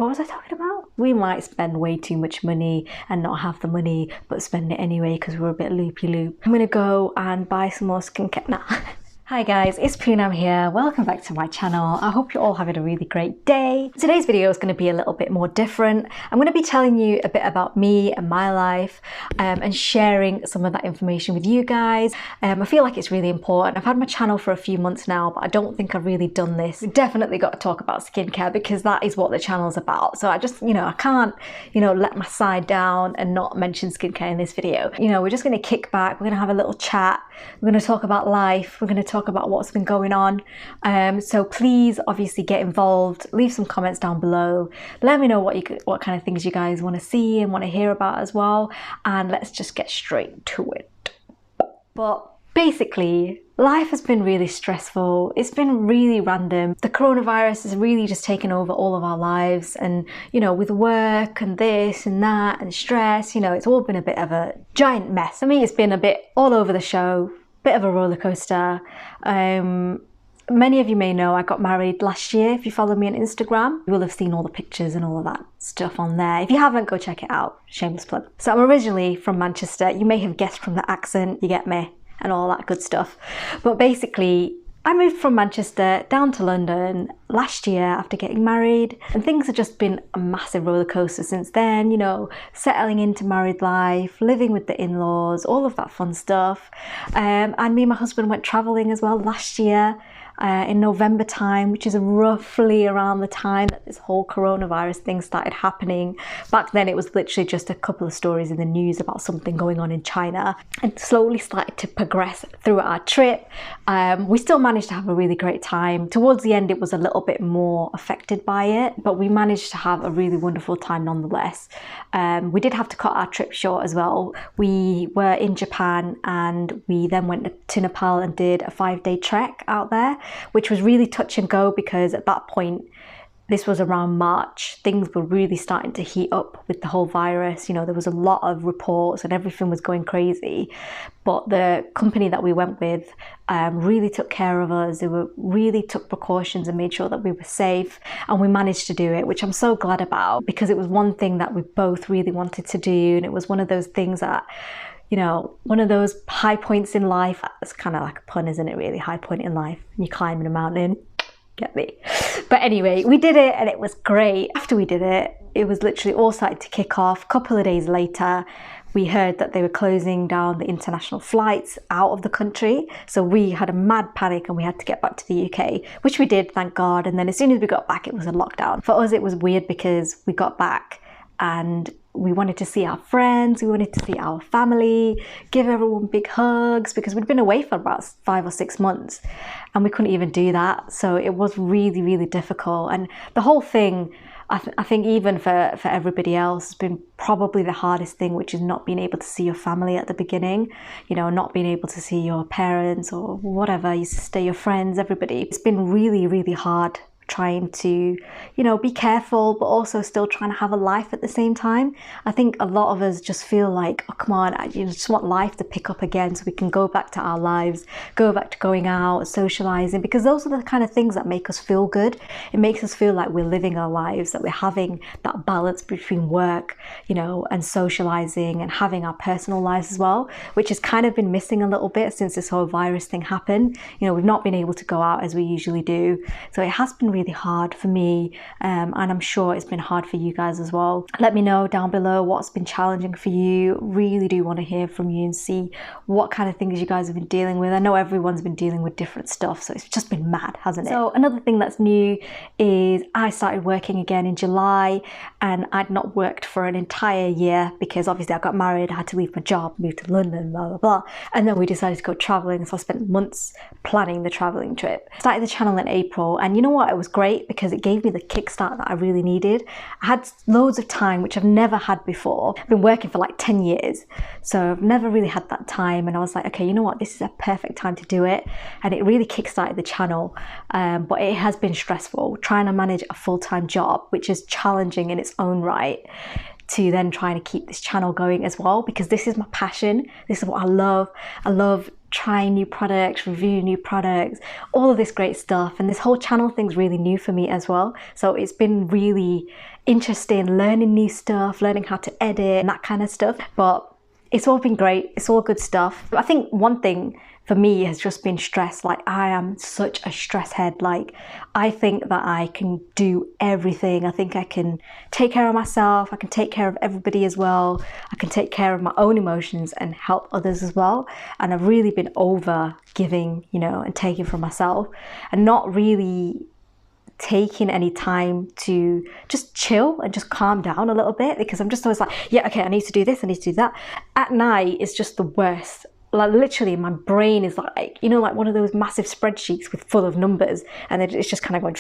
what was I talking about? We might spend way too much money and not have the money, but spend it anyway because we're a bit loopy-loop. I'm gonna go and buy some more skincare now. Hi guys, it's Poonam here. Welcome back to my channel. I hope you're all having a really great day. Today's video is going to be a little bit more different. I'm going to be telling you a bit about me and my life and sharing some of that information with you guys. I feel like it's really important. I've had my channel for a few months now, but I don't think I've really done this. We've definitely got to talk about skincare because that is what the channel's about. So I just, I can't, let my side down and not mention skincare in this video. We're just going to kick back. We're going to have a little chat. We're going to talk about life. We're going to talk about what's been going on. So please obviously get involved, leave some comments down below, let me know what kind of things you guys want to see and want to hear about as well, and let's just get straight to it. But basically, life has been really stressful. It's been really random. The coronavirus has really just taken over all of our lives, and with work and this and that and stress, it's all been a bit of a giant mess. For me, it's been a bit all over the show. Bit of a roller coaster. Many of you may know I got married last year. If you follow me on Instagram, you will have seen all the pictures and all of that stuff on there. If you haven't, go check it out. Shameless plug. So I'm originally from Manchester. You may have guessed from the accent, you get me, and all that good stuff. But basically, I moved from Manchester down to London last year after getting married, and things have just been a massive roller coaster since then, settling into married life, living with the in-laws, all of that fun stuff. And me and my husband went traveling as well last year in November time, which is roughly around the time that this whole coronavirus thing started happening. Back then it was literally just a couple of stories in the news about something going on in China, and slowly started to progress through our trip. We still managed to have a really great time. Towards the end it was a little bit more affected by it, but we managed to have a really wonderful time nonetheless. We did have to cut our trip short as well. We were in Japan and we then went to Nepal and did a 5-day trek out there, which was really touch and go because at that point, this was around March, things were really starting to heat up with the whole virus. There was a lot of reports and everything was going crazy. But the company that we went with really took care of us. They really took precautions and made sure that we were safe. And we managed to do it, which I'm so glad about because it was one thing that we both really wanted to do. And it was one of those things that, one of those high points in life. It's kind of like a pun, isn't it, really? High point in life. You're climbing a mountain. Get me. But anyway, we did it and it was great. After we did it, it was literally all started to kick off. A couple of days later, we heard that they were closing down the international flights out of the country. So we had a mad panic and we had to get back to the UK, which we did, thank God. And then as soon as we got back, it was a lockdown. For us, it was weird because we got back and we wanted to see our friends, we wanted to see our family, give everyone big hugs because we'd been away for about 5 or 6 months and we couldn't even do that. So it was really, really difficult. And the whole thing, I think even for everybody else, has been probably the hardest thing, which is not being able to see your family at the beginning, not being able to see your parents or whatever, your sister, your friends, everybody. It's been really, really hard trying to, be careful, but also still trying to have a life at the same time. I think a lot of us just feel like, oh, come on, I just want life to pick up again so we can go back to our lives, go back to going out, socializing, because those are the kind of things that make us feel good. It makes us feel like we're living our lives, that we're having that balance between work, and socializing and having our personal lives as well, which has kind of been missing a little bit since this whole virus thing happened. We've not been able to go out as we usually do. So it has been really hard for me, and I'm sure it's been hard for you guys as well. Let me know down below what's been challenging for you. Really do want to hear from you and see what kind of things you guys have been dealing with. I know everyone's been dealing with different stuff, so it's just been mad, hasn't it? So another thing that's new is I started working again in July, and I'd not worked for an entire year because obviously I got married, I had to leave my job, move to London, blah blah blah, and then we decided to go traveling. So I spent months planning the traveling trip. Started the channel in April, and you know what, it was great because it gave me the kickstart that I really needed. I had loads of time, which I've never had before. I've been working for like 10 years, so I've never really had that time, and I was like, okay, you know what, this is a perfect time to do it. And it really kickstarted the channel, but it has been stressful trying to manage a full-time job, which is challenging in its own right, to then trying to keep this channel going as well, because this is my passion. This is what I love. I love trying new products, reviewing new products, all of this great stuff. And this whole channel thing's really new for me as well. So it's been really interesting learning new stuff, learning how to edit and that kind of stuff. But it's all been great. It's all good stuff. I think one thing for me has just been stress. Like, I am such a stress head. Like, I think that I can do everything. I think I can take care of myself. I can take care of everybody as well. I can take care of my own emotions and help others as well. And I've really been over giving, you know, and taking from myself, and not really taking any time to just chill and just calm down a little bit, because I'm just always like, yeah, okay, I need to do this, I need to do that. At night, it's just the worst. Like, literally my brain is like, you know, like one of those massive spreadsheets with full of numbers, and it's just kind of going,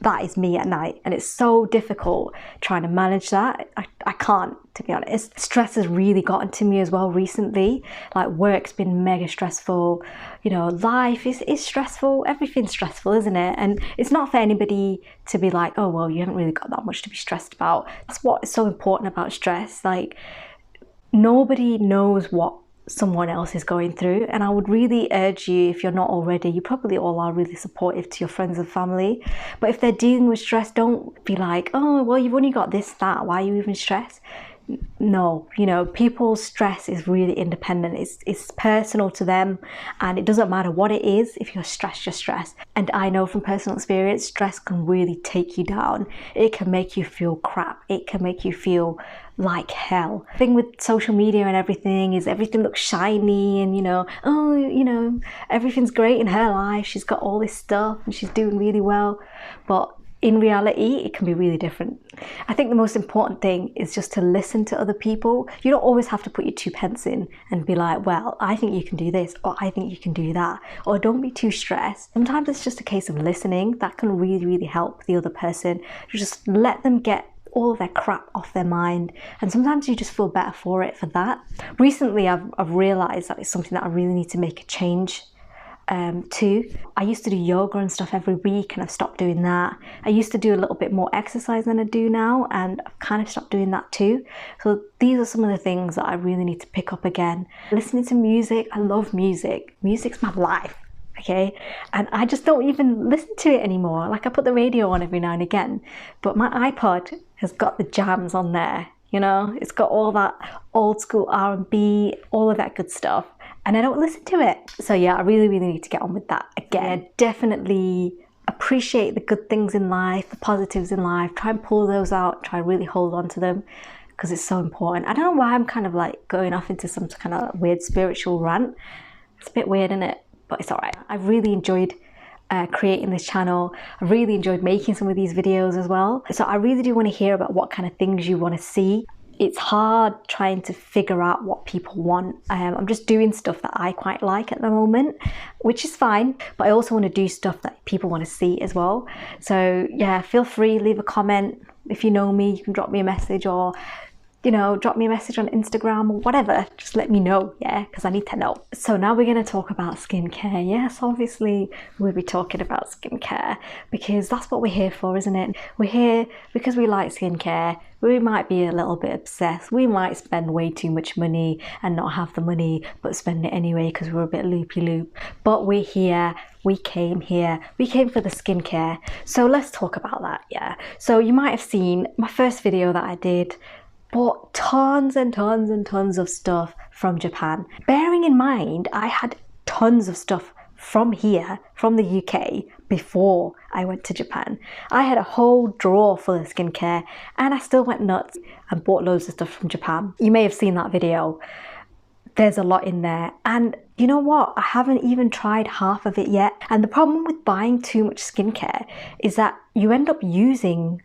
that is me at night. And it's so difficult trying to manage that. I can't, to be honest. Stress has really gotten to me as well recently. Like, work's been mega stressful, you know, life is stressful, everything's stressful, isn't it? And it's not for anybody to be like, oh, well, you haven't really got that much to be stressed about. That's what is so important about stress. Like, nobody knows what someone else is going through, and I would really urge you, if you're not already, you probably all are really supportive to your friends and family, but if they're dealing with stress, don't be like, oh, well, you've only got this, that, why are you even stressed? No, you know, people's stress is really independent. It's personal to them, and it doesn't matter what it is. If you're stressed, you're stressed. And I know from personal experience, stress can really take you down. It can make you feel crap. It can make you feel like hell. The thing with social media and everything is everything looks shiny, and, you know, oh, you know, everything's great in her life. She's got all this stuff and she's doing really well. But in reality, it can be really different. I think the most important thing is just to listen to other people. You don't always have to put your 2 pence in and be like, well, I think you can do this, or I think you can do that, or don't be too stressed. Sometimes it's just a case of listening. That can really, really help the other person. Just let them get all of their crap off their mind, and sometimes you just feel better for it for that. Recently, I've realized that it's something that I really need to make a change too. I used to do yoga and stuff every week, and I've stopped doing that. I used to do a little bit more exercise than I do now, and I've kind of stopped doing that too. So these are some of the things that I really need to pick up again. Listening to music, I love music. Music's my life. Okay, and I just don't even listen to it anymore. Like, I put the radio on every now and again, but my iPod has got the jams on there, you know, it's got all that old school R&B, all of that good stuff, and I don't listen to it. So yeah, I really, really need to get on with that again. Definitely appreciate the good things in life, the positives in life, try and pull those out, try and really hold on to them, because it's so important. I don't know why I'm kind of like going off into some kind of weird spiritual rant. It's a bit weird, isn't it? But it's all right. I've really enjoyed creating this channel. I really enjoyed making some of these videos as well. So I really do want to hear about what kind of things you want to see. It's hard trying to figure out what people want. I'm just doing stuff that I quite like at the moment, which is fine, but I also want to do stuff that people want to see as well. So yeah, feel free, leave a comment. If you know me, you can drop me a message, or, you know, drop me a message on Instagram or whatever. Just let me know, yeah, because I need to know. So now we're going to talk about skincare. Yes, obviously we'll be talking about skincare, because that's what we're here for, isn't it? We're here because we like skincare. We might be a little bit obsessed. We might spend way too much money and not have the money, but spend it anyway because we're a bit loopy-loop. But we're here. We came here. We came for the skincare. So let's talk about that, yeah. So you might have seen my first video that I did, bought tons and tons and tons of stuff from Japan. Bearing in mind, I had tons of stuff from here, from the UK, before I went to Japan. I had a whole drawer full of skincare, and I still went nuts and bought loads of stuff from Japan. You may have seen that video. There's a lot in there, and you know what? I haven't even tried half of it yet. And the problem with buying too much skincare is that you end up using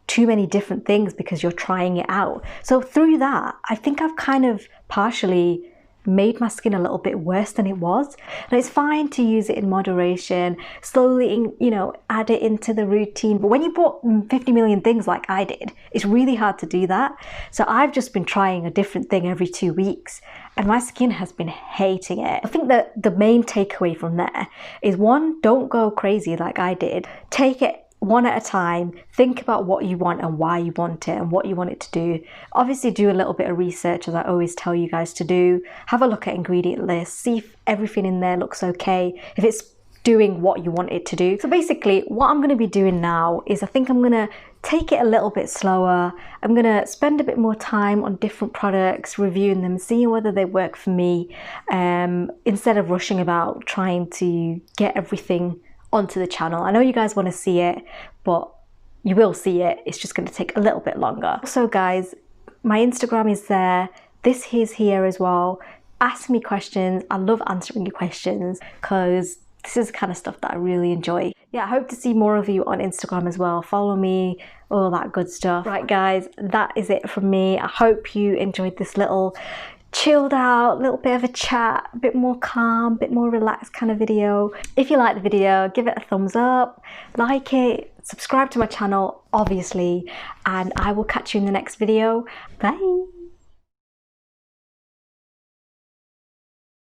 too many different things because you're trying it out. So through that, I think I've kind of partially made my skin a little bit worse than it was. And it's fine to use it in moderation, slowly, you know, add it into the routine. But when you bought 50 million things like I did, it's really hard to do that. So I've just been trying a different thing every 2 weeks, and my skin has been hating it. I think that the main takeaway from there is, one, don't go crazy like I did. Take it one at a time. Think about what you want and why you want it and what you want it to do. Obviously do a little bit of research, as I always tell you guys to do. Have a look at ingredient lists, see if everything in there looks okay, if it's doing what you want it to do. So basically what I'm going to be doing now is I think I'm going to take it a little bit slower. I'm going to spend a bit more time on different products, reviewing them, seeing whether they work for me, instead of rushing about trying to get everything onto the channel. I know you guys want to see it, but you will see it. It's just going to take a little bit longer. So guys, my Instagram is there. This is here as well. Ask me questions. I love answering your questions because this is the kind of stuff that I really enjoy. Yeah, I hope to see more of you on Instagram as well. Follow me, all that good stuff. Right guys, that is it from me. I hope you enjoyed this little chilled out, little bit of a chat, a bit more calm, a bit more relaxed kind of video. If you like the video, give it a thumbs up, like it, subscribe to my channel, obviously, and I will catch you in the next video. Bye.